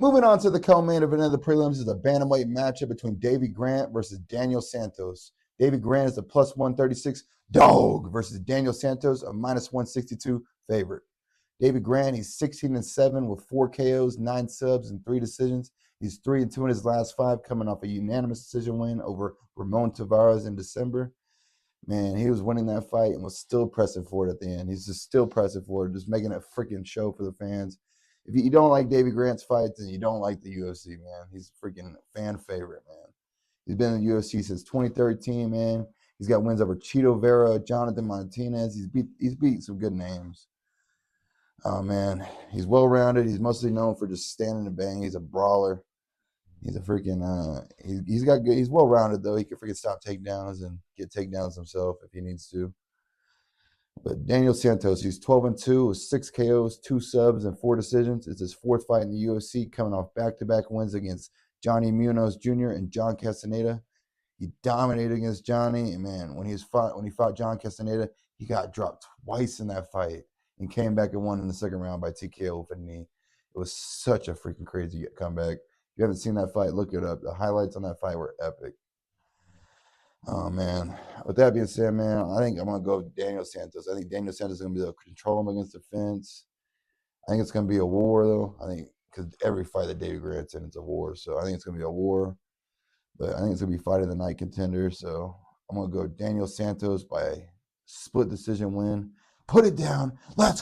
Moving on to the co-main event of the prelims is a bantamweight matchup between Davey Grant versus Daniel Santos. Davey Grant is a plus 136 dog versus Daniel Santos, a minus 162 favorite. Davey Grant, he's 16-7 with 4 KOs, 9 subs, and 3 decisions. He's 3-2 in his last 5, coming off a unanimous decision win over Ramon Tavares in December. Man, he was winning that fight and was still pressing for it at the end. He's just still pressing for it, just making a freaking show for the fans. If you don't like Davey Grant's fights, then you don't like the UFC, man. He's a freaking fan favorite, man. He's been in the UFC since 2013, man. He's got wins over Chito Vera, Jonathan Martinez. He's beat some good names. Oh man, he's well rounded. He's mostly known for just standing and bang. He's a brawler. He's a freaking he's got good. He's well rounded though. He can freaking stop takedowns and get takedowns himself if he needs to. But Daniel Santos, he's 12-2 with 6 KOs, 2 subs, and 4 decisions. It's his 4th fight in the UFC, coming off back-to-back wins against Johnny Munoz Jr. and John Castaneda. He dominated against Johnny, and man, when he fought John Castaneda, he got dropped twice in that fight and came back and won in the second round by TKO with a knee. It was such a freaking crazy comeback. If you haven't seen that fight, look it up. The highlights on that fight were epic. Oh man. With that being said, man, I think I'm gonna go with Daniel Santos. I think Daniel Santos is gonna be able to control him against the fence. I think it's gonna be a war though. I think because every fight that David Grant's in, it's a war. So I think it's gonna be a war. But I think it's gonna be fight of the night contender. So I'm gonna go Daniel Santos by split decision win. Put it down. Let's